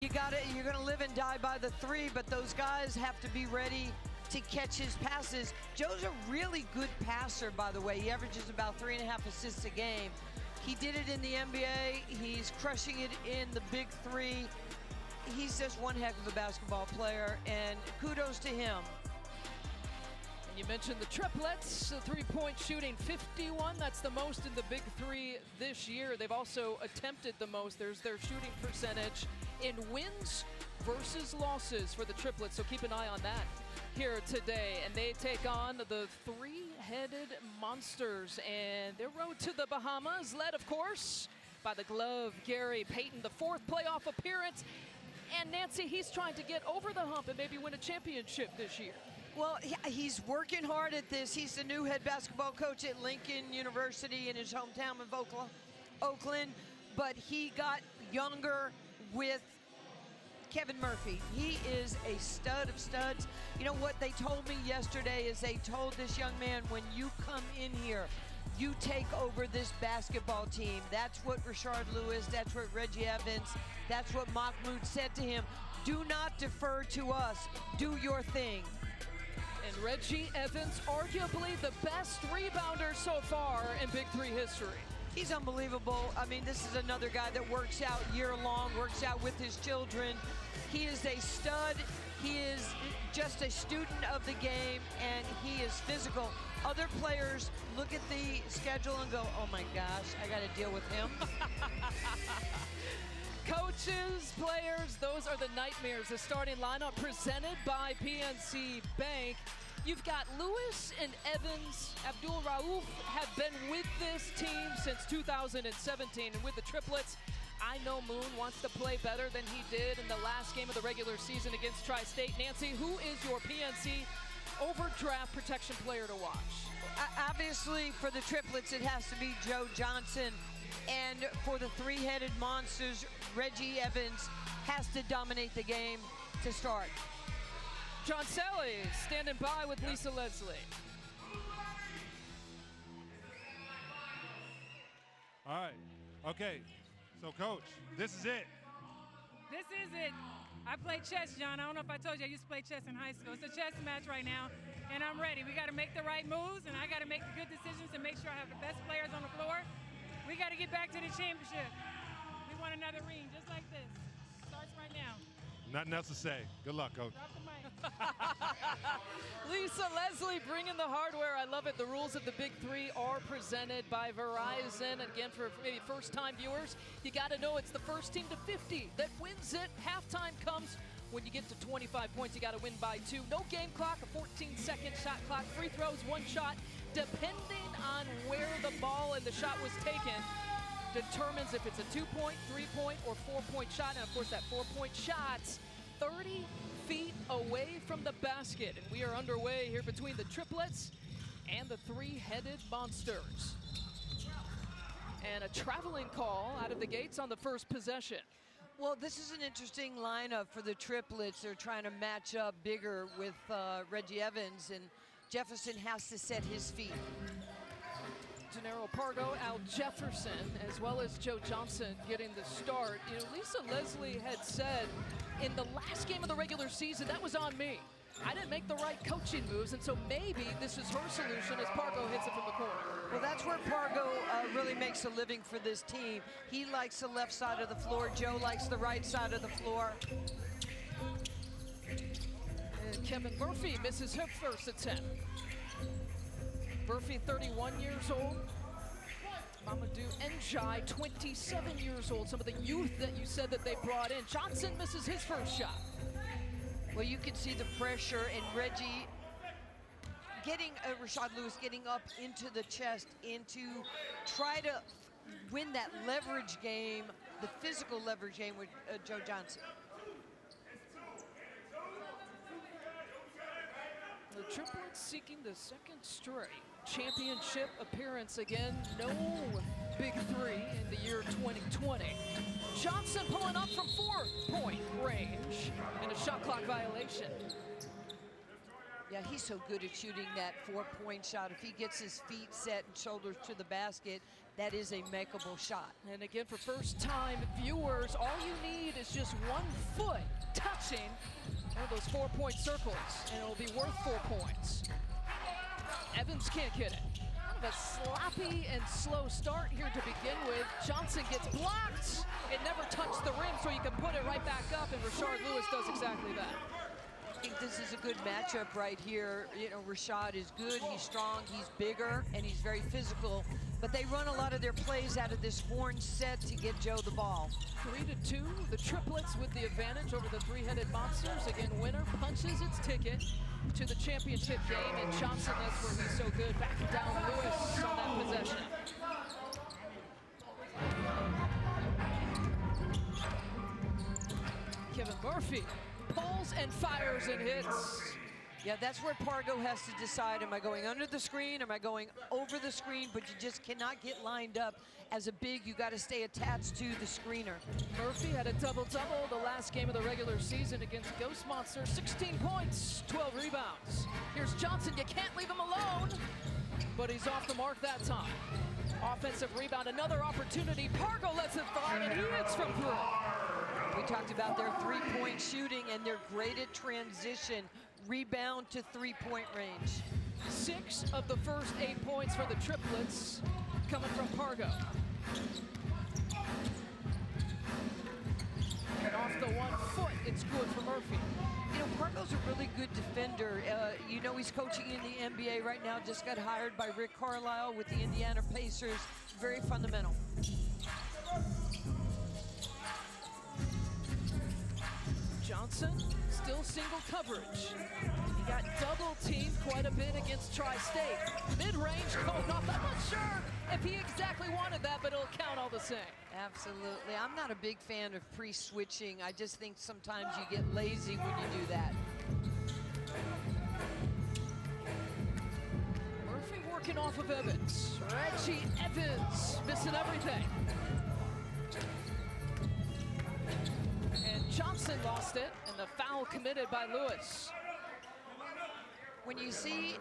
You're gonna live and die by the three, but those guys have to be ready to catch his passes. Joe's a really good passer, by the way. He averages about 3.5 assists a game. He did it in the NBA. He's crushing it in the big three. He's just one heck of a basketball player, and kudos to him. And you mentioned the triplets, the three-point shooting, 51. That's the most in the big three this year. They've also attempted the most. There's their shooting percentage in wins versus losses for the triplets, so keep an eye on that here today. And they take on the three-headed monsters, and their road to the Bahamas, led, of course, by the glove Gary Payton, the 4th playoff appearance. And Nancy, he's trying to get over the hump and maybe win a championship this year. Well, he's working hard at this. He's the new head basketball coach at Lincoln University in his hometown of Oakland, but he got younger with Kevin Murphy. He is a stud of studs. You know what they told me yesterday is they told this young man, when you come in here, you take over this basketball team. That's what Rashard Lewis, that's what Reggie Evans, that's what Mahmoud said to him. Do not defer to us. Do your thing. And Reggie Evans, arguably the best rebounder so far in Big Three history. He's unbelievable. I mean, this is another guy that works out year long, works out with his children. He is a stud. He is just a student of the game, and he is physical. Other players look at the schedule and go, oh my gosh, I got to deal with him. Coaches, players, those are the nightmares. The starting lineup presented by PNC Bank. You've got Lewis and Evans. Abdul Rauf have been with this team since 2017. And with the triplets, I know Moon wants to play better than he did in the last game of the regular season against Tri-State. Nancy, who is your PNC overdraft protection player to watch? Obviously, for the triplets, it has to be Joe Johnson. And for the three-headed monsters, Reggie Evans has to dominate the game to start. John Sally standing by with Lisa Leslie. All right. Okay. So, Coach, this is it. This is it. I play chess, John. I don't know if I told you, I used to play chess in high school. It's a chess match right now, and I'm ready. We got to make the right moves, and I got to make the good decisions and make sure I have the best players on the floor. We got to get back to the championship. We want another ring just like this. Starts right now. Nothing else to say. Good luck, Coach. Drop the mic. Lisa Leslie bringing the hardware. I love it. The rules of the Big Three are presented by Verizon. Again, for maybe first-time viewers, you got to know it's the first team to 50 that wins it. Halftime comes when you get to 25 points. You got to win by 2. No game clock, a 14-second shot clock. Free throws, 1 shot. Depending on where the ball and the shot was taken, determines if it's a 2-point, 3-point, or 4-point shot. And of course, that 4-point shot's 30 feet away from the basket. And we are underway here between the triplets and the three-headed monsters. And a traveling call out of the gates on the first possession. Well, this is an interesting lineup for the triplets. They're trying to match up bigger with Reggie Evans, and Jefferson has to set his feet. Gennaro Pargo, Al Jefferson, as well as Joe Johnson getting the start. You know, Lisa Leslie had said in the last game of the regular season, that was on me. I didn't make the right coaching moves, and so maybe this is her solution as Pargo hits it from the corner. Well, that's where Pargo really makes a living for this team. He likes the left side of the floor. Joe likes the right side of the floor. And Kevin Murphy misses her first attempt. Murphy, 31 years old. Mamadou Njai, 27 years old. Some of the youth that you said that they brought in. Johnson misses his first shot. Well, you can see the pressure, and Reggie getting Rashard Lewis getting up into the chest and to try to win that leverage game, the physical leverage game with Joe Johnson. The triplets seeking the second straight championship appearance. Again, no Big Three in the year 2020. Johnson pulling up from 4-point range and a shot clock violation. Yeah, he's so good at shooting that 4-point shot. If he gets his feet set and shoulders to the basket, that is a makeable shot. And again, for first-time viewers, all you need is just 1 foot touching one of those 4-point circles, and it'll be worth 4 points. Evans can't get it. Kind of a sloppy and slow start here to begin with. Johnson gets blocked. It never touched the rim, so you can put it right back up, and Rashard Lewis does exactly that. I think this is a good matchup right here. You know, Rashad is good, he's strong, he's bigger, and he's very physical. But they run a lot of their plays out of this horn set to get Joe the ball. 3-2, the triplets with the advantage over the three-headed monsters. Again, winner punches its ticket to the championship game, and Johnson, that's where he's so good, backing down Lewis on that possession. Kevin Murphy pulls and fires and hits. Yeah, that's where Pargo has to decide, am I going under the screen, am I going over the screen, but you just cannot get lined up. As a big, you got to stay attached to the screener. Murphy had a double-double the last game of the regular season against Ghost Monster. 16 points, 12 rebounds. Here's Johnson, you can't leave him alone, but he's off the mark that time. Offensive rebound, another opportunity. Pargo lets it fly, and he hits from 3. We talked about their 3-point shooting and their graded transition, rebound to 3-point range. 6 of the first 8 points for the triplets coming from Pargo. And off the 1 foot, it's good for Murphy. You know, Pargo's a really good defender. You know, he's coaching in the NBA right now, just got hired by Rick Carlisle with the Indiana Pacers. Very fundamental. Johnson, still single coverage. He got double teamed quite a bit against Tri-State. Mid-range going off. I'm not sure if he exactly wanted that, but it'll count all the same. Absolutely. I'm not a big fan of pre-switching. I just think sometimes you get lazy when you do that. Murphy working off of Evans. Reggie Evans missing everything. And Johnson lost it, and the foul committed by Lewis. When you see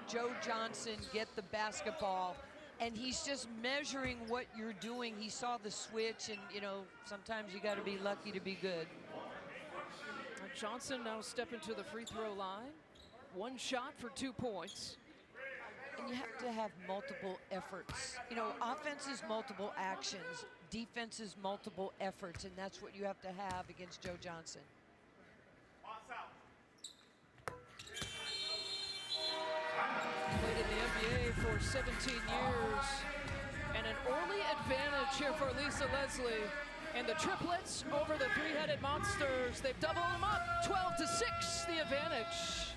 Joe Johnson get the basketball, and he's just measuring what you're doing, he saw the switch, and you know, sometimes you got to be lucky to be good. Johnson now stepping to the free throw line. 1 shot for 2 points. And you have to have multiple efforts. You know, offense is multiple actions. Defense is multiple efforts, and that's what you have to have against Joe Johnson. Played in the NBA for 17 years. And an early advantage here for Lisa Leslie. And the triplets over the three-headed monsters. They've doubled them up, 12-6, the advantage.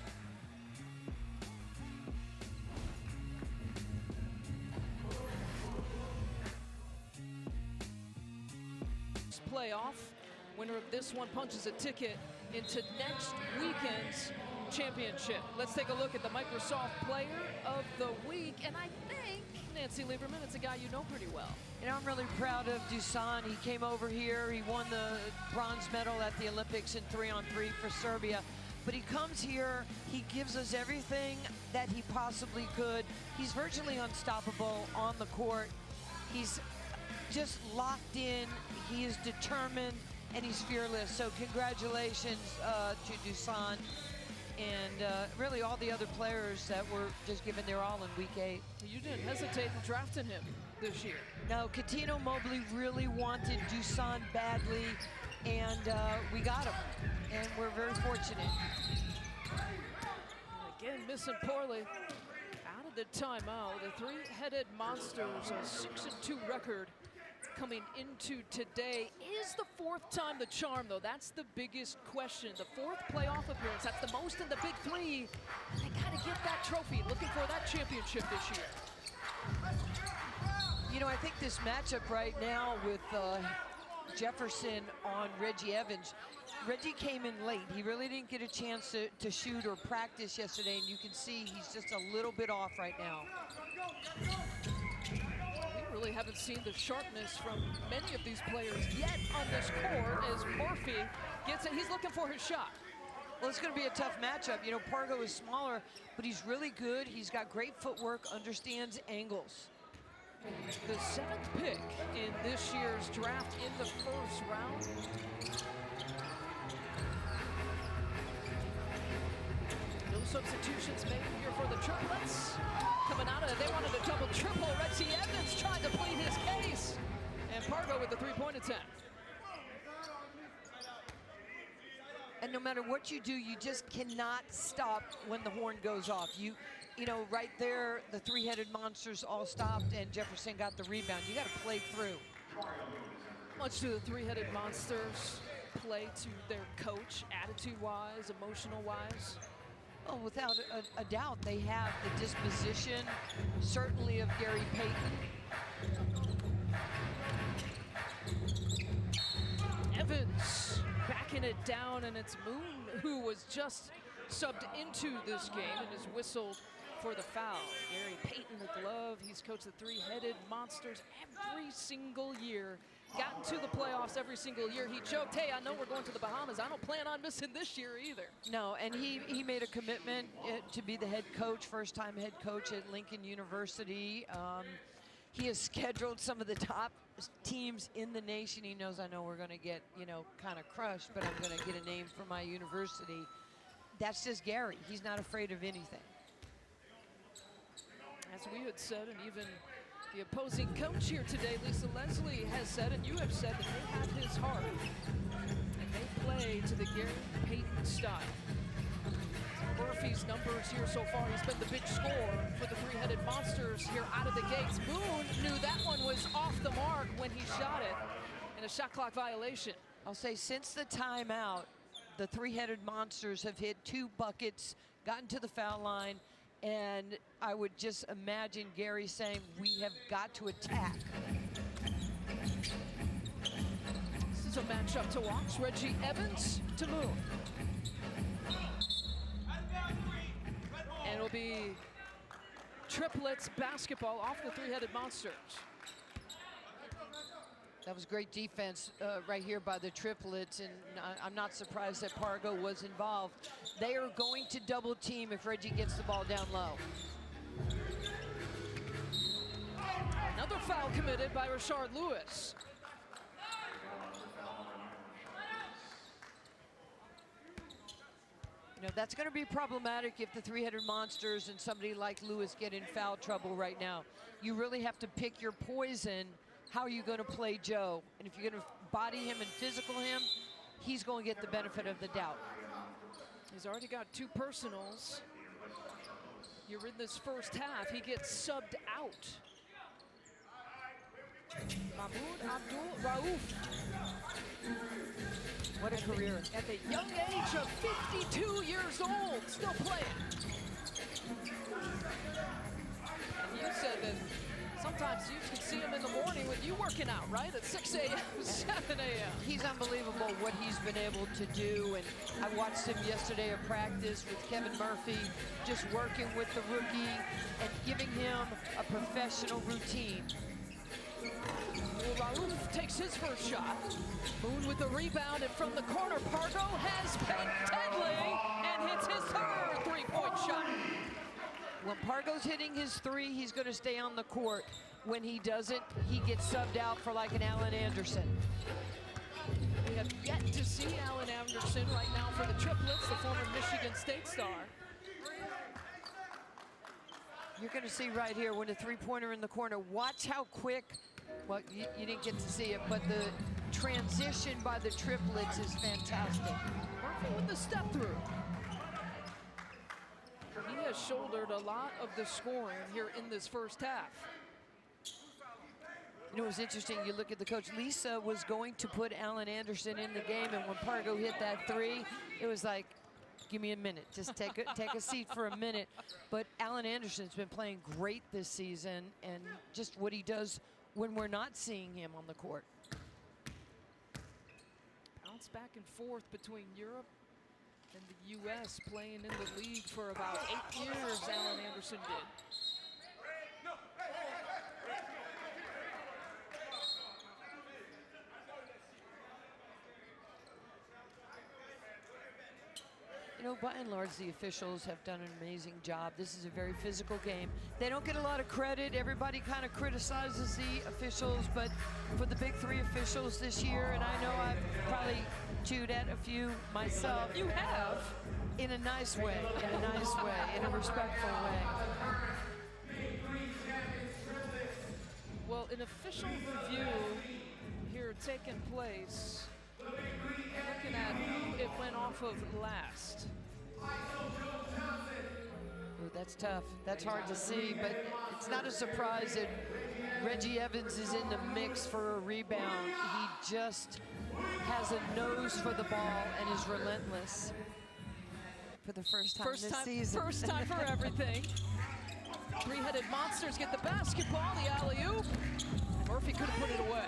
Playoff. Winner of this one punches a ticket into next weekend's championship. Let's take a look at the Microsoft Player of the Week, and I think, Nancy Lieberman, it's a guy you know pretty well. You know, I'm really proud of Dusan. He came over here, he won the bronze medal at the Olympics in 3-on-3 for Serbia. But he comes here, he gives us everything that he possibly could. He's virtually unstoppable on the court. He's just locked in, he is determined, and he's fearless. So congratulations to Dusan and really all the other players that were just giving their all in week 8. You didn't hesitate in drafting him this year. No, Katino Mobley really wanted Dusan badly, and we got him, and we're very fortunate. And again, missing poorly. Out of the timeout, the three-headed monsters, a 6-2 record coming into today. Is the 4th time the charm, though? That's the biggest question. The 4th playoff appearance, that's the most in the Big 3. They gotta get that trophy, looking for that championship this year. You know, I think this matchup right now with Jefferson on Reggie Evans, Reggie came in late. He really didn't get a chance to shoot or practice yesterday, and you can see he's just a little bit off right now. We really haven't seen the sharpness from many of these players yet on this court as Murphy gets it. He's looking for his shot. Well, it's going to be a tough matchup. You know, Pargo is smaller, but he's really good. He's got great footwork, understands angles. The 7th pick in this year's draft in the first round. No substitutions made here for the triplets. Coming out of it, they wanted a double triple. Reggie Evans tried to plead his case. And Pargo with the 3-point attempt. And no matter what you do, you just cannot stop when the horn goes off. You know, right there, the 3-headed monsters all stopped, and Jefferson got the rebound. You got to play through. Much do the 3-headed monsters play to their coach, attitude-wise, emotional-wise? Oh, without a doubt, they have the disposition, certainly of Gary Payton. Evans backing it down, and it's Moon who was just subbed into this game and is whistled for the foul. Gary Payton, the glove. He's coached the 3-headed monsters every single year. Gotten to the playoffs every single year. He joked, hey, I know we're going to the Bahamas. I don't plan on missing this year either. No, and he made a commitment to be the head coach, first-time head coach at Lincoln University. He has scheduled some of the top teams in the nation. He knows, I know we're going to get, you know, kind of crushed, but I'm going to get a name for my university. That's just Gary. He's not afraid of anything. As we had said, and even the opposing coach here today, Lisa Leslie, has said, and you have said, that they have his heart, and they play to the Gary Payton style. Murphy's numbers here so far, he's been the big scorer for the 3-headed monsters here out of the gates. Moon knew that one was off the mark when he shot it, and a shot clock violation. I'll say since the timeout, the 3-headed monsters have hit 2 buckets, gotten to the foul line, and I would just imagine Gary saying, we have got to attack. This is a matchup to watch. Reggie Evans to Moon. And it'll be triplets basketball off the 3-headed monsters. That was great defense right here by the triplets, and I'm not surprised that Pargo was involved. They are going to double team if Reggie gets the ball down low. Another foul committed by Rashard Lewis. You know, that's going to be problematic if the 3-headed monsters and somebody like Lewis get in foul trouble right now. You really have to pick your poison. How are you going to play Joe? And if you're going to body him and physical him, he's going to get the benefit of the doubt. He's already got 2 personals. You're in this first half. He gets subbed out. Mahmoud Abdul Rauf. What a career. At the young age of 52 years old, still playing. And you said that sometimes you can see him in the morning with you working out, right? At 6 a.m., 7 a.m. He's unbelievable what he's been able to do. And I watched him yesterday at practice with Kevin Murphy, just working with the rookie and giving him a professional routine. Rauf takes his first shot. Moon with the rebound, and from the corner, Pargo has been deadly and hits his third 3-point shot. When Pargo's hitting his 3, he's going to stay on the court. When he doesn't, he gets subbed out for like an Allen Anderson. We have yet to see Allen Anderson right now for the triplets, the former Michigan State star. You're going to see right here when the 3-pointer in the corner. Watch how quick. Well, you didn't get to see it, but the transition by the triplets is fantastic. Murphy with the step through. He has shouldered a lot of the scoring here in this first half. You know, it was interesting. You look at the coach. Lisa was going to put Allen Anderson in the game, and when Pargo hit that 3, it was like, give me a minute. Just take a seat for a minute. But Allen Anderson's been playing great this season, and just what he does when we're not seeing him on the court. Bounce back and forth between Europe and the U.S., playing in the league for about 8 years, Allen Anderson did. You know, by and large, the officials have done an amazing job. This is a very physical game. They don't get a lot of credit. Everybody kind of criticizes the officials, but for the big three officials this year, and I know I've probably chewed at a few myself. You have. In a nice way, in a respectful way. Well, an official review here taking place. Looking at who it went off of last. Ooh, that's tough. That's hard to see, but it's not a surprise that Reggie Evans is in the mix for a rebound. He just has a nose for the ball and is relentless for the first time this season. First time for everything. Three-headed monsters get the basketball, the alley-oop. Murphy couldn't put it away.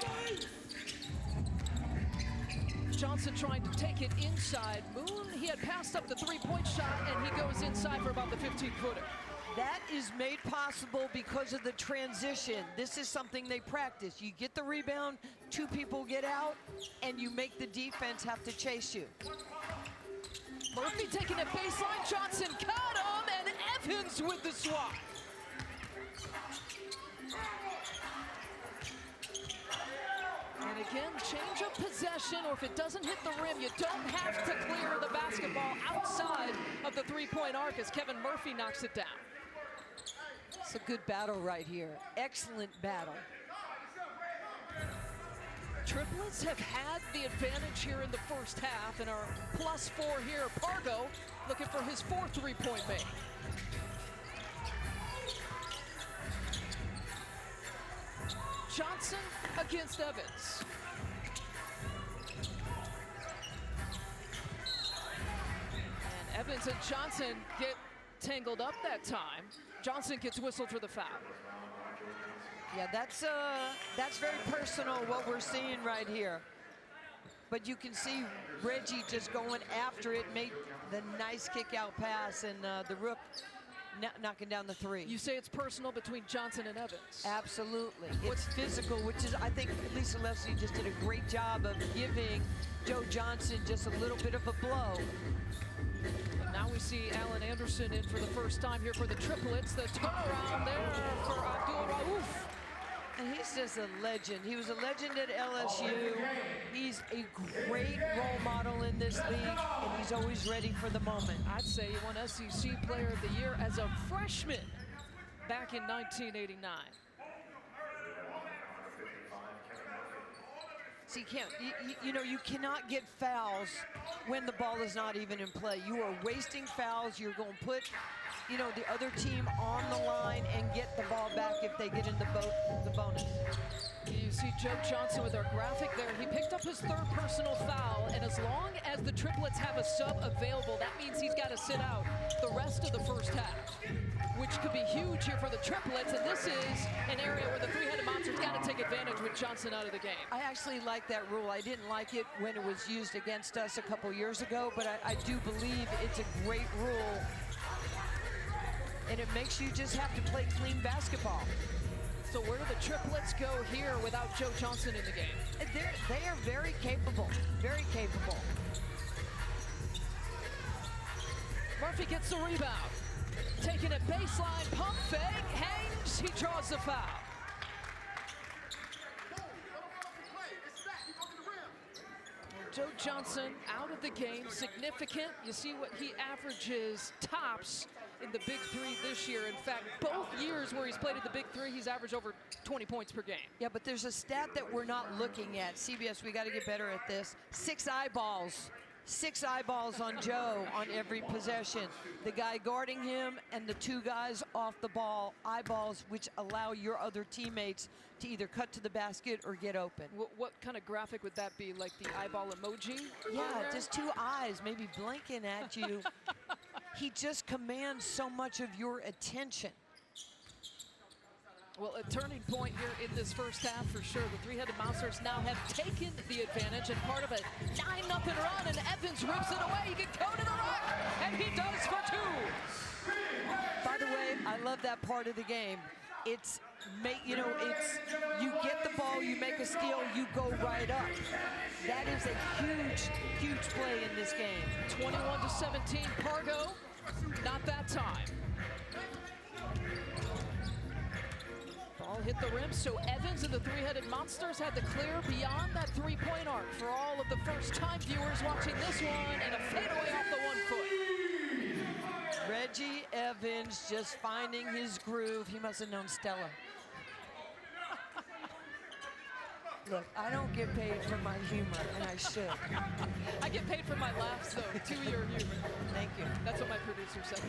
Johnson trying to take it inside. Moon, he had passed up the three-point shot, and he goes inside for about the 15-footer. That is made possible because of the transition. This is something they practice. You get the rebound, two people get out, and you make the defense have to chase you. Murphy taking it baseline, Johnson caught him, and Evans with the swat. And again, change of possession, or if it doesn't hit the rim, you don't have to clear the basketball outside of the three-point arc as Kevin Murphy knocks it down. It's a good battle right here. Excellent battle. Triplets have had the advantage here in the first half and are +4 here. Pargo looking for his fourth three-point make. Johnson against Evans. And Evans and Johnson get tangled up that time. Johnson gets whistled for the foul. Yeah, that's very personal what we're seeing right here. But you can see Reggie just going after it, made the nice kick-out pass, and the Rook knocking down the three. You say it's personal between Johnson and Evans. Absolutely. It's physical, which is, I think Lisa Leslie just did a great job of giving Joe Johnson just a little bit of a blow. And now we see Alan Anderson in for the first time here for the Triplets. The turnaround there for Abdul Rauf. And he's just a legend. He was a legend at LSU. He's a great role model in this league, and he's always ready for the moment. I'd say he won SEC Player of the Year as a freshman back in 1989. So you cannot get fouls when the ball is not even in play. You are wasting fouls. You're going to put, the other team on the line and get the ball back if they get in the bonus. You see Joe Johnson with our graphic there. He picked up his third personal foul, and as long as the Triplets have a sub available, that means he's got to sit out the rest of the first half, which could be huge here for the Triplets, and this is an area where the three-headed monsters got to take advantage with Johnson out of the game. I actually like that rule. I didn't like it when it was used against us a couple years ago, but I do believe it's a great rule, and it makes you just have to play clean basketball. So where do the Triplets go here without Joe Johnson in the game? They are very capable, very capable. Murphy gets the rebound. Taking it baseline, pump fake, hangs, he draws the foul. Joe Johnson out of the game, significant. You see what he averages tops in the Big Three this year. In fact, both years where he's played at the Big Three, he's averaged over 20 points per game. Yeah, but there's a stat that we're not looking at. CBS, we got to get better at this. 6 eyeballs. 6 eyeballs on Joe on every possession. The guy guarding him and the 2 guys off the ball, eyeballs, which allow your other teammates to either cut to the basket or get open. What kind of graphic would that be, like the eyeball emoji? Yeah, just 2 eyes maybe blinking at you. He just commands so much of your attention. Well, a turning point here in this first half for sure. The three-headed monsters now have taken the advantage and part of a 9-0 run, and Evans rips it away. He can go to the rack, and he does for 2. By the way, I love that part of the game. It's you know, it's, you get the ball, you make a steal, you go right up. That is a huge, huge play in this game. 21-17, Pargo, not that time. Ball hit the rim, so Evans and the three-headed monsters had to clear beyond that three-point arc. For all of the first-time viewers watching this one, and a fadeaway off the 1 foot. Reggie Evans just finding his groove. He must have known Stella. Look, I don't get paid for my humor, and I should. I get paid for my laughs, though, to your humor. Thank you. That's what my producer said.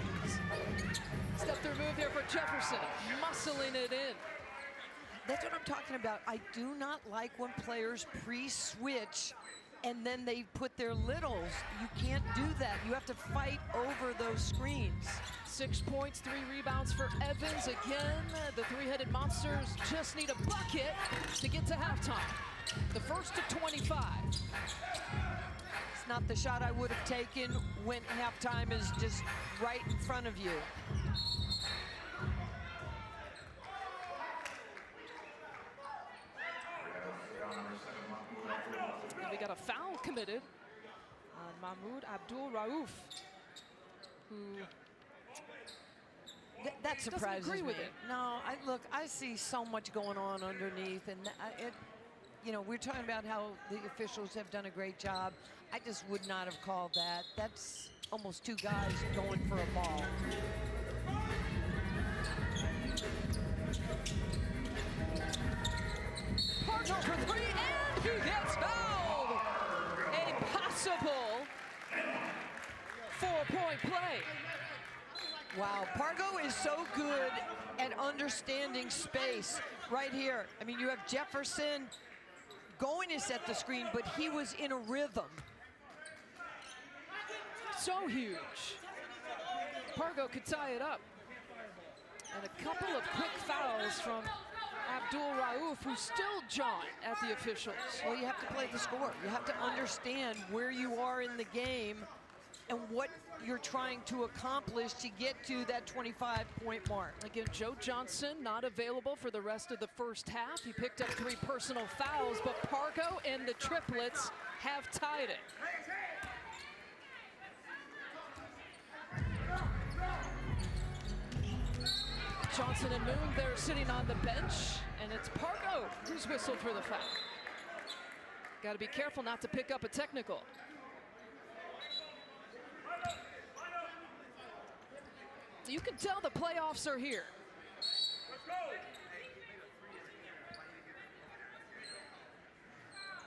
Step through move here for Jefferson, muscling it in. That's what I'm talking about. I do not like when players pre-switch and then they put their littles. You can't do that. You have to fight over those screens. 6 points, 3 rebounds for Evans. Again, the three-headed monsters just need a bucket to get to halftime. The first to 25. It's not the shot I would have taken when halftime is just right in front of you. And we got a foul committed on Mahmoud Abdul Rauf, who that surprises agree me. with it. No, look, I see so much going on underneath, and you know, we're talking about how the officials have done a great job. I just would not have called that. That's almost 2 guys going for a ball. Pargo for 3, and he gets fouled. A possible 4-point play. Wow, Pargo is so good at understanding space right here. I mean, you have Jefferson going to set the screen, but he was in a rhythm. So huge. Pargo could tie it up. And a couple of quick fouls from Abdul Rauf, who's still jawing at the officials. Well, you have to play the score. You have to understand where you are in the game and what you're trying to accomplish to get to that 25-point mark. Again, Joe Johnson not available for the rest of the first half. He picked up 3 personal fouls, but Pargo and the Triplets have tied it. Johnson and Moon, they're sitting on the bench, and it's Pargo who's whistled for the foul. Got to be careful not to pick up a technical. You can tell the playoffs are here.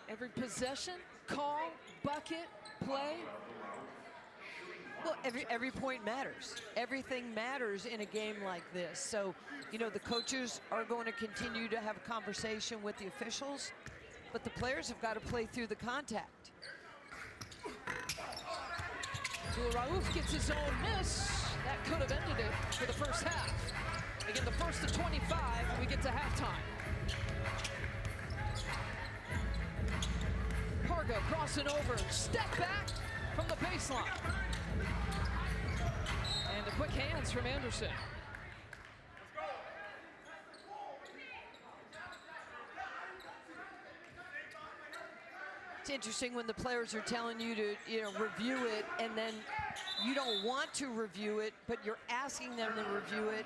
Every possession, call, bucket, play. Well, every point matters. Everything matters in a game like this. So, you know, the coaches are going to continue to have a conversation with the officials, but the players have got to play through the contact. Rauf gets his own miss. That could have ended it for the first half. Again, the first to 25, we get to halftime. Pargo crossing over, step back from the baseline. And the quick hands from Anderson. It's interesting when the players are telling you to, you know, review it, and then you don't want to review it, but you're asking them to review it.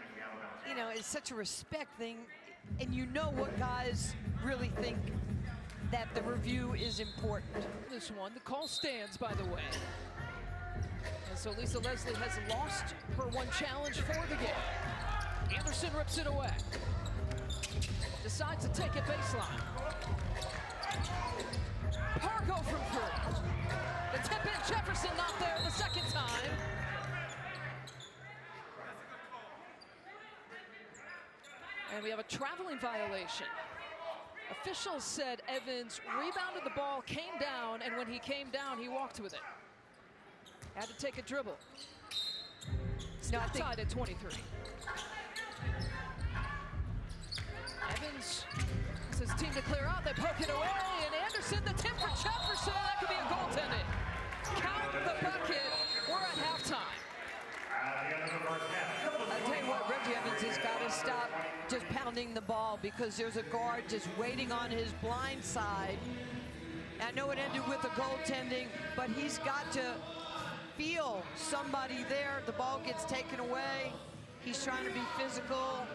You know, it's such a respect thing, and you know what guys really think that the review is important. This one, the call stands, by the way. And so Lisa Leslie has lost her 1 challenge for the game. Anderson rips it away. Decides to take it baseline. Pargo from 3. The tip in, Jefferson not there the second time. And we have a traveling violation. Officials said Evans rebounded the ball, came down, and when he came down, he walked with it. Had to take a dribble. Still tied at 23. Evans wants his team to clear out. They poke it away, and Anderson, the tip for Jefferson. That could be a goaltending. Count the bucket. We're at halftime. I'll tell you what, Reggie Evans has got to stop just pounding getting the ball because there's a guard just waiting on his blind side. I know it ended with a goaltending, but he's got to feel somebody there. The ball gets taken away. He's trying to be physical.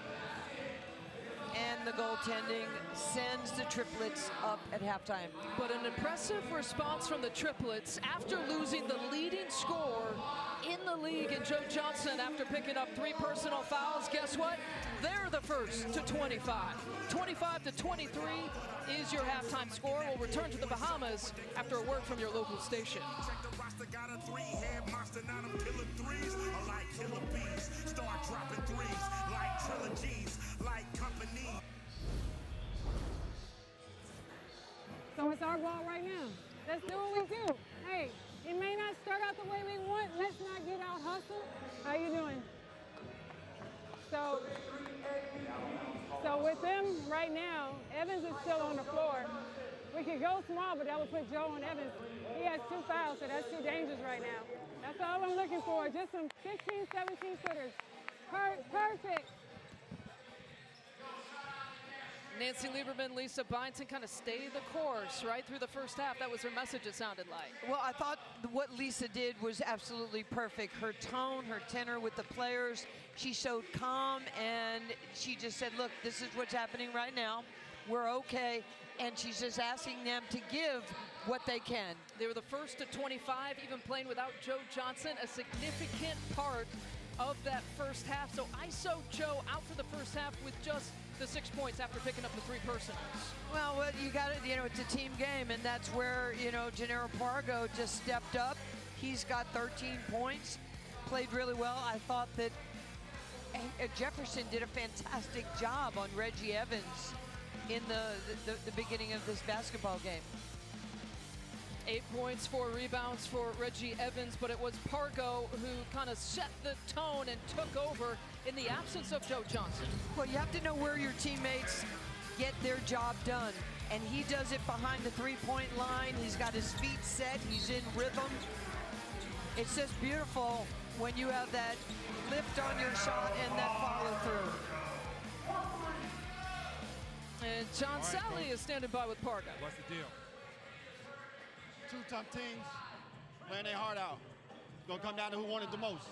And the goaltending sends the Triplets up at halftime. But an impressive response from the Triplets after losing the leading scorer in the league in Joe Johnson after picking up 3 personal fouls. Guess what? They're the first to 25. 25-23 is your halftime score. We'll return to the Bahamas after a word from your local station. Check the roster, got a 3-head monster. Now them killer threes are like killer bees. Start dropping threes like trilogies, like company. So it's our ball right now. Let's do what we do. Hey, it may not start out the way we want. Let's not get out hustled. How you doing? So with them right now, Evans is still on the floor. We could go small, but that would put Joe on Evans. He has 2 fouls, so that's too dangerous right now. That's all I'm looking for, just some 16, 17 footers. Perfect. Nancy Lieberman, Lisa Byington kind of stay the course right through the first half. That was her message, it sounded like. Well, I thought what Lisa did was absolutely perfect. Her tone, her tenor with the players, she showed calm, and she just said, look, this is what's happening right now. We're okay. And she's just asking them to give what they can. They were the first to 25, even playing without Joe Johnson, a significant part of that first half. So ISO Joe out for the first half with just the 6 points after picking up the 3 personals. Well, you got it, it's a team game, and that's where, Gennaro Pargo just stepped up. He's got 13 points, played really well. I thought that Jefferson did a fantastic job on Reggie Evans in the beginning of this basketball game. 8 points, 4 rebounds for Reggie Evans, but it was Pargo who kind of set the tone and took over in the absence of Joe Johnson. Well, you have to know where your teammates get their job done, and he does it behind the 3-point line. He's got his feet set, he's in rhythm. It's just beautiful when you have that lift on your shot and that follow through. And John Sally is standing by with Pargo. What's the deal? 2 tough teams playing their heart out. It's gonna come down to who wanted the most.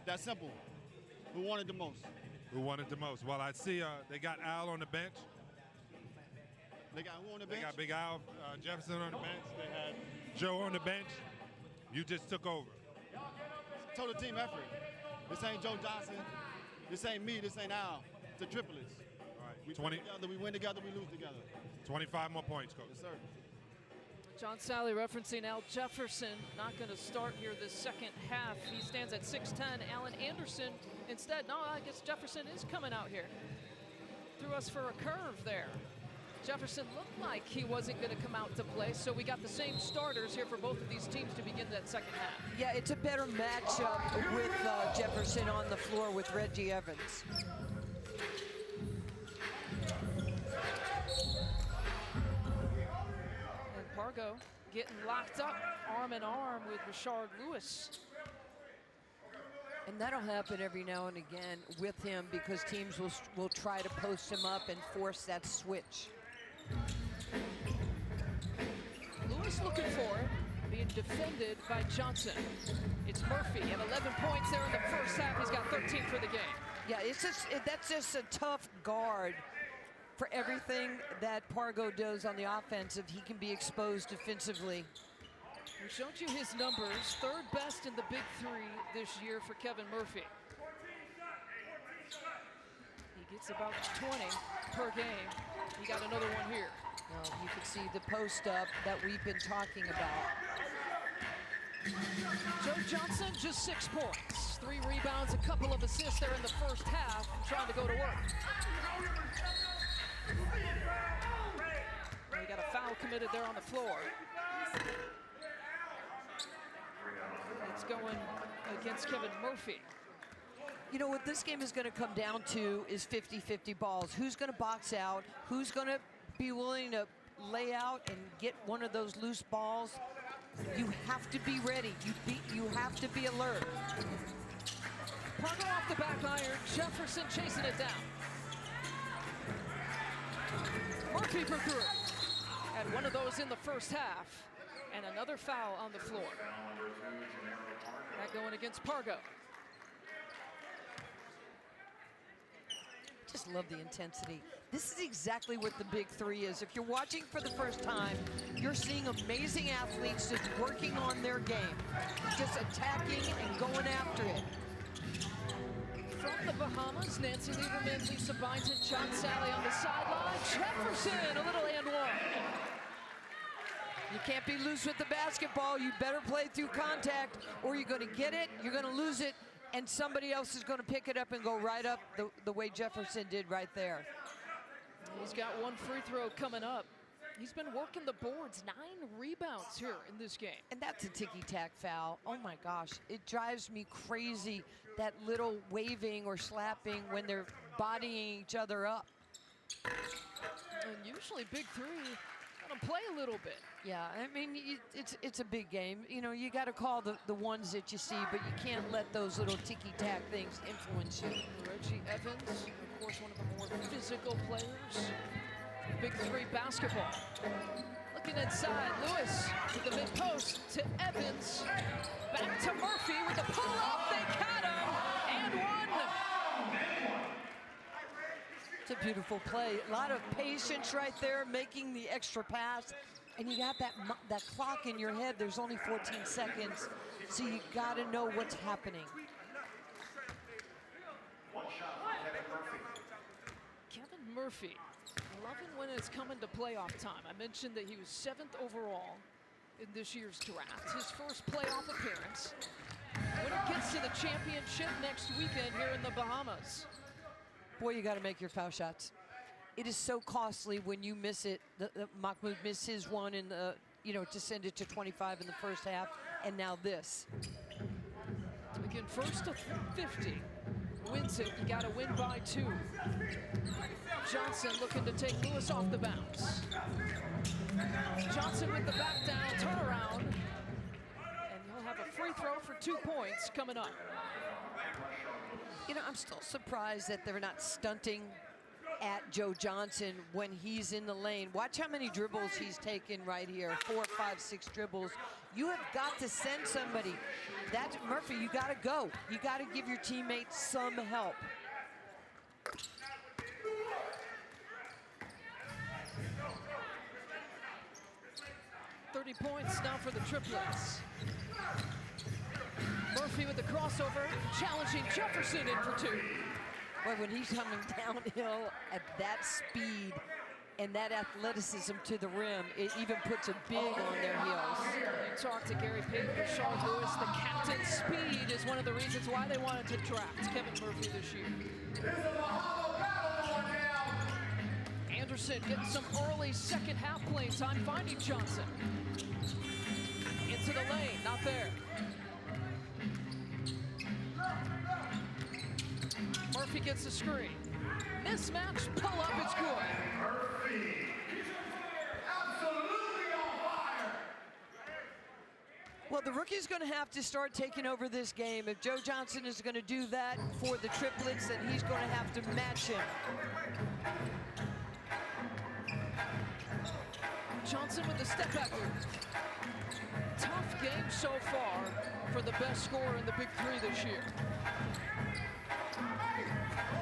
That's simple. Who wanted the most? Who wanted the most? Well, I see they got Al on the bench. They got who on the bench? They got Big Al Jefferson on the bench. They had Joe on the bench. You just took over. Total team effort. This ain't Joe Johnson. This ain't me. This ain't Al. It's the Triplets. All right, We play together. We win together. We lose together. 25 more points, Coach. Yes, sir. John Sally referencing Al Jefferson, not going to start here this second half. He stands at 6'10". Alan Anderson instead. No, I guess Jefferson is coming out here. Threw us for a curve there. Jefferson looked like he wasn't going to come out to play, so we got the same starters here for both of these teams to begin that second half. Yeah, it's a better matchup with Jefferson on the floor with Reggie Evans. And Pargo getting locked up arm in arm with Rashard Lewis. And that'll happen every now and again with him because teams will try to post him up and force that switch. Lewis looking for it, being defended by Johnson. It's Murphy at 11 points there in the first half. He's got 13 for the game. Yeah, that's just a tough guard for everything that Pargo does on the offensive. He can be exposed defensively. We showed you his numbers, 3rd best in the Big Three this year for Kevin Murphy. He gets about 20 per game. He got another one here. Well, you can see the post up that we've been talking about. Joe Johnson, just 6 points. 3 rebounds, a couple of assists there in the first half, trying to go to work. We got a foul committed there on the floor. It's going against Kevin Murphy. You know what this game is going to come down to is 50-50 balls. Who's going to box out? Who's going to be willing to lay out and get one of those loose balls? You have to be ready. You have to be alert. Pargo off the back iron. Jefferson chasing it down. Murphy for 3. Had one of those in the first half. And another foul on the floor. That going against Pargo. Just love the intensity. This is exactly what the big three is. If you're watching for the first time, you're seeing amazing athletes just working on their game, just attacking and going after it. From the Bahamas, Nancy Lieberman, Lisa Byington, John Sally on the sideline. Jefferson, a little and one. You can't be loose with the basketball. You better play through contact, or you're going to get it, you're going to lose it, and somebody else is going to pick it up and go right up the way Jefferson did right there. He's got one free throw coming up. He's been working the boards, 9 rebounds here in this game. And that's a ticky-tack foul. Oh my gosh, it drives me crazy, that little waving or slapping when they're bodying each other up. And usually big three, let them play a little bit. Yeah, I mean, it's a big game. You know, you got to call the ones that you see, but you can't let those little ticky-tack things influence you. Reggie Evans, of course, one of the more physical players. Big three basketball. Looking inside, Lewis to the mid-post to Evans. Back to Murphy with the pull-up. They got him, and one. It's a beautiful play. A lot of patience right there, making the extra pass. And you got that clock in your head. There's only 14 seconds, so you got to know what's happening. Kevin Murphy, loving when it's coming to playoff time. I mentioned that he was 7th overall in this year's draft. His first playoff appearance. When it gets to the championship next weekend here in the Bahamas. Boy, you got to make your foul shots. It is so costly when you miss it. Mahmoud missed his one in the, to send it to 25 in the first half, and now this. Again, first to 50. Wins it, you gotta win by 2. Johnson looking to take Lewis off the bounce. Johnson with the back down, turnaround. And he'll have a free throw for 2 points coming up. I'm still surprised that they're not stunting at Joe Johnson when he's in the lane. Watch how many dribbles he's taken right here. 4, 5, 6 dribbles. You have got to send somebody. That's Murphy, you got to go. You got to give your teammates some help. .30 points now for the triplets. Murphy with the crossover, challenging Jefferson in for 2. Boy, when he's coming downhill at that speed and that athleticism to the rim, it even puts a big on their heels. You talk to Gary Payton, Rashard Lewis, the captain's speed is one of the reasons why they wanted to draft Kevin Murphy this year. Anderson getting some early second half playing time, finding Johnson. Into the lane, not there. Murphy gets the screen. Mismatch, pull up, it's good. Murphy, absolutely on fire. Well, the rookie's going to have to start taking over this game. If Joe Johnson is going to do that for the triplets, then he's going to have to match him. Johnson with the step back move. Tough game so far for the best scorer in the big three this year.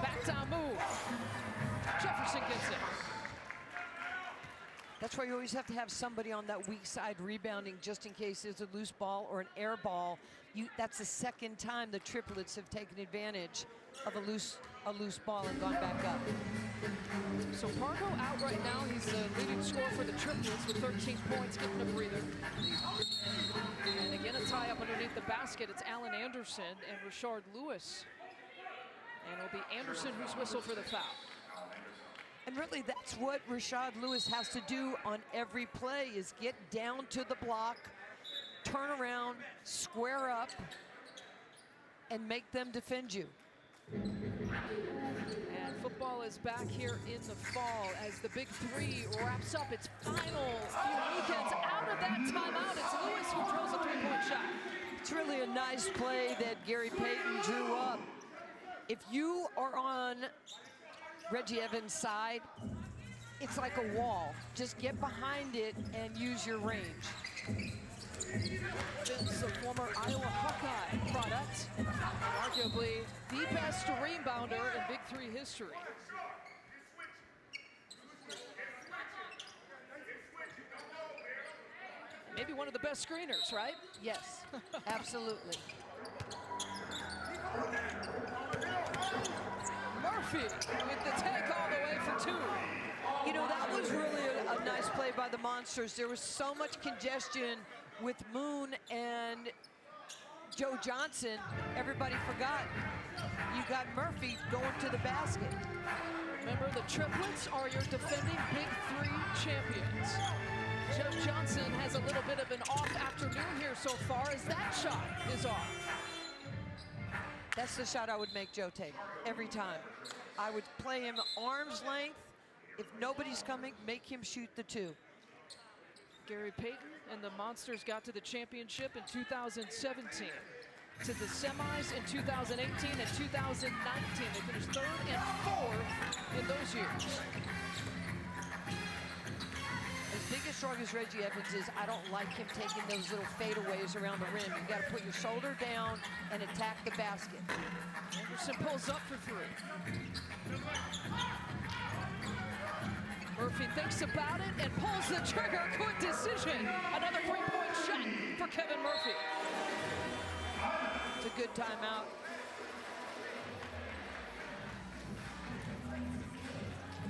Back down move. Jefferson gets it. That's why you always have to have somebody on that weak side rebounding just in case there's a loose ball or an air ball. That's the second time the triplets have taken advantage of a loose ball and gone back up. So Pargo out right now. He's the leading scorer for the triplets with 13 points, getting a breather. And again, a tie up underneath the basket. It's Alan Anderson and Rashard Lewis. And it'll be Anderson who's whistled for the foul. And really, that's what Rashard Lewis has to do on every play, is get down to the block, turn around, square up, and make them defend you. And football is back here in the fall as the big three wraps up its final few weekends. Out of that timeout, it's Lewis who throws a three-point shot. It's really a nice play that Gary Payton drew up. If you are on Reggie Evans' side, it's like a wall. Just get behind it and use your range. Vince, a former Iowa Hawkeye product, and arguably the best rebounder in Big 3 history. Maybe one of the best screeners, right? Yes, absolutely. Murphy with the take all the way for 2. You know, that was really a nice play by the Monsters. There was so much congestion with Moon and Joe Johnson. Everybody forgot. You got Murphy going to the basket. Remember, the Triplets are your defending Big 3 champions. Joe Johnson has a little bit of an off afternoon here so far as that shot is off. That's the shot I would make Joe take every time. I would play him arm's length. If nobody's coming, make him shoot the 2. Gary Payton and the Monsters got to the championship in 2017, to the semis in 2018 and 2019. They finished 3rd and 4th in those years. As big and strong as Reggie Evans is, I don't like him taking those little fadeaways around the rim. You got to put your shoulder down and attack the basket. Anderson pulls up for 3. Murphy thinks about it and pulls the trigger. Good decision. Another 3-point shot for Kevin Murphy. It's a good timeout.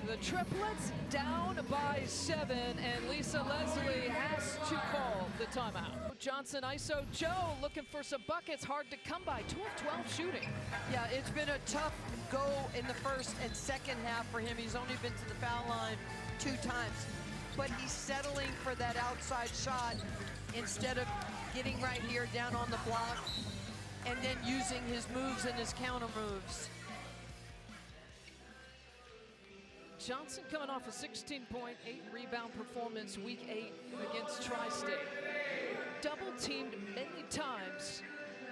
The Triplets down by 7, and Lisa Leslie has to call the timeout. Johnson ISO. Joe looking for some buckets, hard to come by. 2 of 12 shooting. Yeah, it's been a tough go in the first and second half for him. He's only been to the foul line 2 times, but he's settling for that outside shot instead of getting right here down on the block and then using his moves and his counter moves. Johnson coming off a 16-point, 8-rebound performance week 8 against Tri-State. Double teamed many times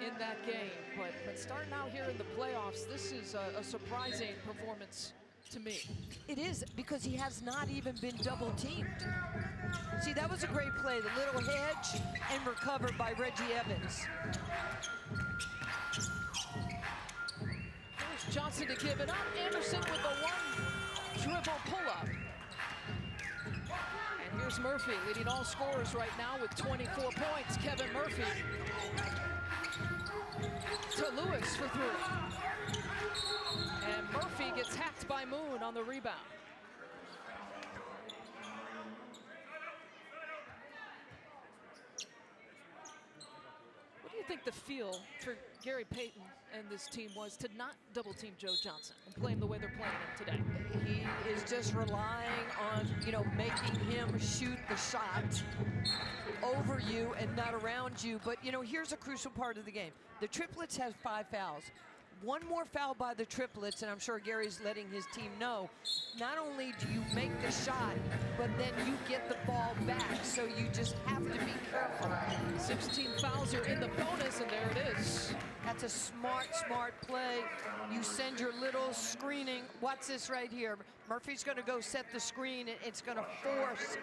in that game, but starting out here in the playoffs, this is a surprising performance to me. It is, because he has not even been double teamed. See, that was a great play, the little hedge and recovered by Reggie Evans. Here's Johnson to give it up. Anderson with the 1-dribble pull-up. And here's Murphy leading all scorers right now with 24 points. Kevin Murphy to Lewis for 3. And Murphy gets hacked by Moon on the rebound. What do you think the feel for Gary Payton and this team was to not double team Joe Johnson and play him the way they're playing him today? He is just relying on, you know, making him shoot the shot over you and not around you. But, you know, here's a crucial part of the game. The Triplets has 5 fouls. One more foul by the Triplets, and I'm sure Gary's letting his team know, not only do you make the shot, but then you get the ball back, so you just have to be careful. 16 fouls are in the bonus, and there it is. That's a smart play. You send your little screening. Watch this right here. Murphy's gonna go set the screen, and it's gonna force.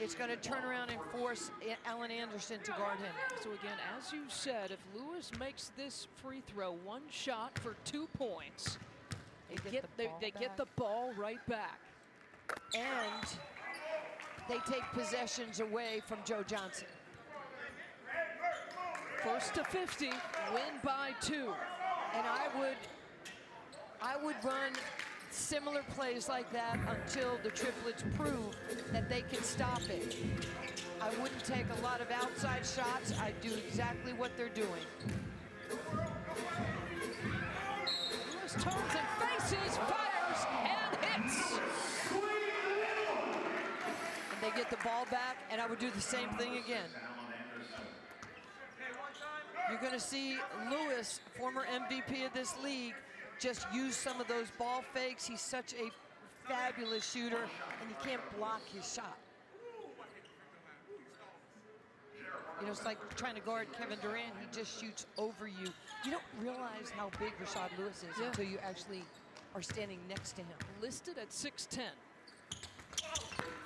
It's going to turn around and force Alan Anderson to guard him. So again, as you said, if Lewis makes this free throw, 1 shot for 2 points, they get the ball right back. And they take possessions away from Joe Johnson. First to 50, win by 2. And I would run similar plays like that until the Triplets prove that they can stop it. I wouldn't take a lot of outside shots. I'd do exactly what they're doing. Lewis turns and faces, fires, and hits. And they get the ball back, and I would do the same thing again. You're going to see Lewis, former MVP of this league, just use some of those ball fakes. He's such a fabulous shooter, and you can't block his shot. You know, it's like trying to guard Kevin Durant. He just shoots over you. You don't realize how big Rashad Lewis is until you actually are standing next to him. Listed at 6'10".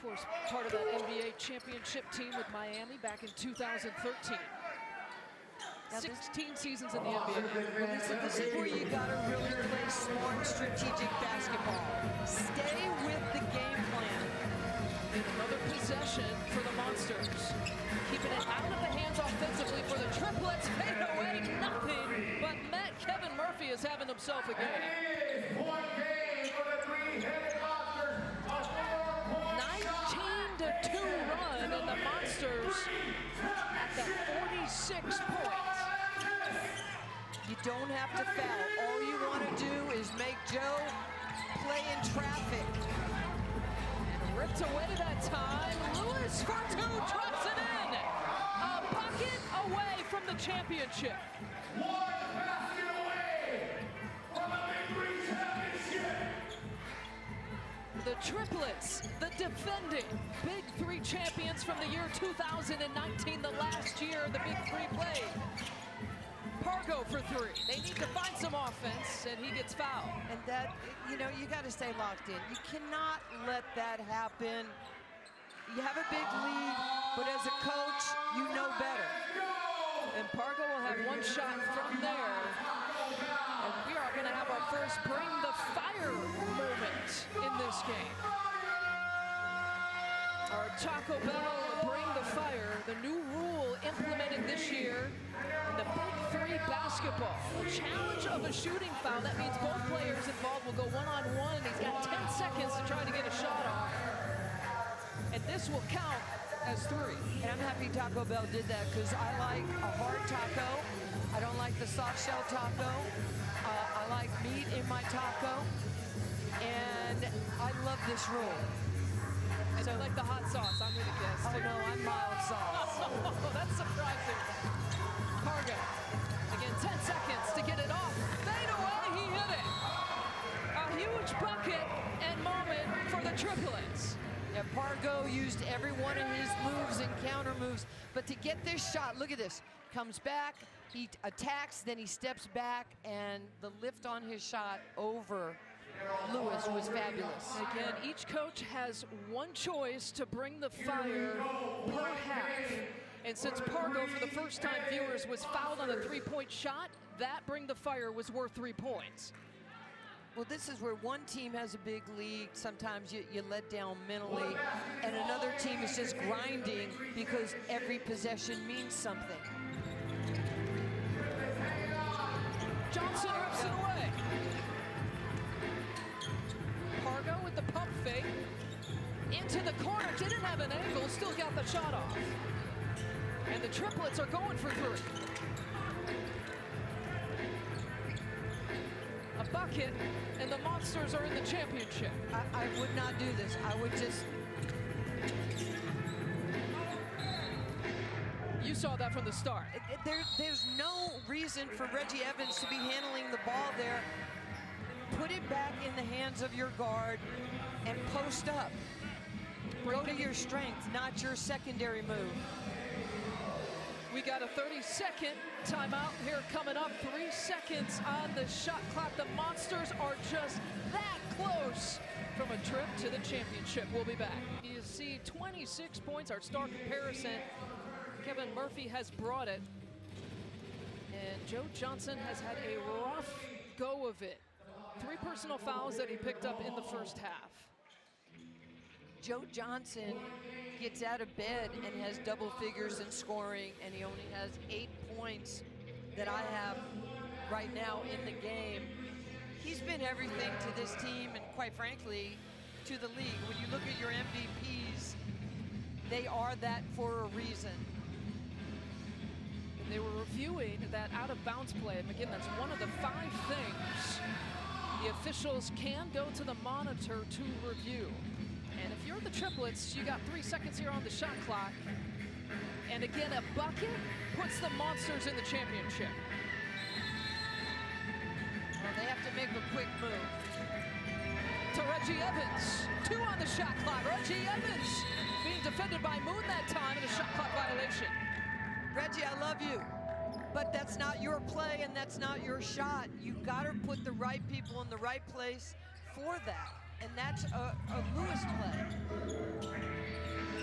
course, part of that NBA championship team with Miami back in 2013. 16 seasons in the NBA. Well, this is where you got to really play smart, strategic basketball. Stay with the game plan. Another possession for the Monsters. Keeping it out of the hands offensively for the Triplets. Fade away, nothing. But Kevin Murphy is having himself a game. 19-2 run, and the Monsters at that 46 points. You don't have to foul. All you want to do is make Joe play in traffic. And ripped away that time. Lewis for two, drops it in. A bucket away from the championship. One basket away from the Big 3 championship. The Triplets, the defending Big 3 champions from the year 2019, the last year the Big 3 played. Pargo for three. They need to find some offense, and he gets fouled. And that, you know, you got to stay locked in. You cannot let that happen. You have a big lead, but as a coach, you know better. And Pargo will have one shot from there. And we are going to have our first bring the fire moment in this game. Our Taco Bell bring the fire, the new rule implemented this year in the Big 3 basketball. The challenge of a shooting foul, that means both players involved will go one-on-one. He's got 10 seconds to try to get a shot off. And this will count as 3. And I'm happy Taco Bell did that because I like a hard taco. I don't like the soft shell taco. I like meat in my taco. And I love this rule. And I like the hot sauce, I'm gonna guess. Oh no, I'm mild sauce. Oh, that's surprising. Pargo, again, 10 seconds to get it off. Fade away, he hit it. A huge bucket and moment for the Triplets. Yeah, Pargo used every one of his moves and counter moves, but to get this shot, look at this. Comes back, he attacks, then he steps back, and the lift on his shot over Lewis was fabulous. Again, each coach has one choice to bring the fire per half. And since Pargo, for the first time viewers, was fouled on a three-point shot, that bring the fire was worth 3 points. Well, this is where one team has a big lead. Sometimes you let down mentally, and another team is just grinding because every possession means something. Johnson rips it away. Pargo with the pump fake. Into the corner, didn't have an angle, still got the shot off. And the Triplets are going for 3. A bucket, and the Monsters are in the championship. I would not do this. I would just... You saw that from the start. There's no reason for Reggie Evans to be handling the ball there. Put it back in the hands of your guard and post up. Go to your strength, not your secondary move. We got a 30-second timeout here coming up. 3 seconds on the shot clock. The Monsters are just that close from a trip to the championship. We'll be back. You see 26 points, our star comparison. Kevin Murphy has brought it. And Joe Johnson has had a rough go of it. 3 personal fouls that he picked up in the first half. Joe Johnson gets out of bed and has double figures in scoring, and he only has 8 points that I have right now in the game. He's been everything to this team and, quite frankly, to the league. When you look at your MVPs, they are that for a reason. And they were reviewing that out-of-bounds play, and again, that's one of the 5 things the officials can go to the monitor to review. And if you're the Triplets, you got 3 seconds here on the shot clock. And again, a bucket puts the Monsters in the championship. Well, they have to make a quick move. To Reggie Evans, 2 on the shot clock. Reggie Evans being defended by Moon that time in a shot clock violation. Reggie, I love you, but that's not your play and that's not your shot. You gotta put the right people in the right place for that. and that's a Lewis play.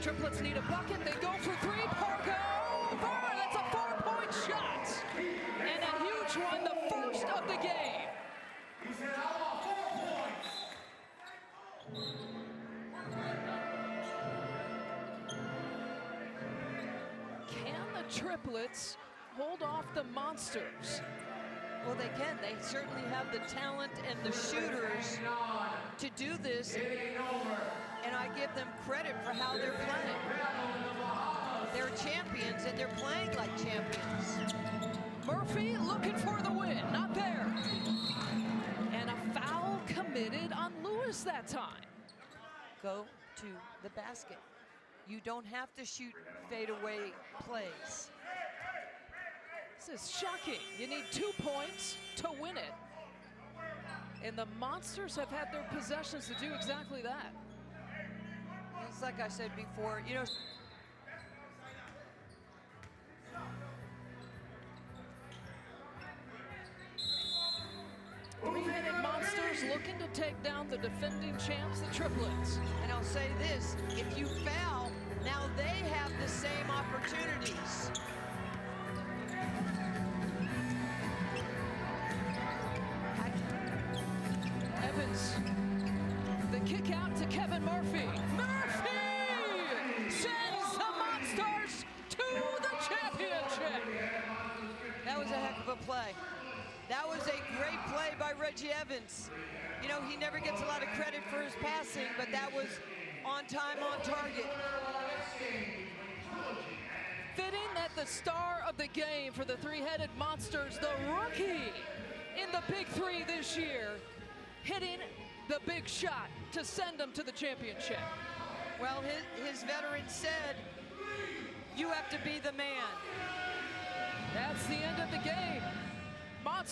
Triplets need a bucket. They go for three. Pargo over. That's a 4-point shot. And a huge one, the first of the game. Can the Triplets hold off the Monsters? Well, they can. They certainly have the talent and the shooters to do this. And I give them credit for how they're playing. They're champions, and they're playing like champions. Murphy looking for the win. Not there. And a foul committed on Lewis that time. Go to the basket. You don't have to shoot fadeaway plays. This is shocking. You need 2 points to win it. And the Monsters have had their possessions to do exactly that. It's like I said before, you know. Three-headed Monsters looking to take down the defending champs, the Triplets. And I'll say this, if you foul, now they have the same opportunities. Evans, the kick out to Kevin Murphy. Murphy sends the Monsters to the championship. That was a heck of a play. That was a great play by Reggie Evans. You know, he never gets a lot of credit for his passing, but that was on time, on target. Fitting that the star of the game for the three-headed Monsters, the rookie in the Big Three this year, hitting the big shot to send them to the championship. Well, his veteran said, you have to be the man. That's the end of the game. Monsters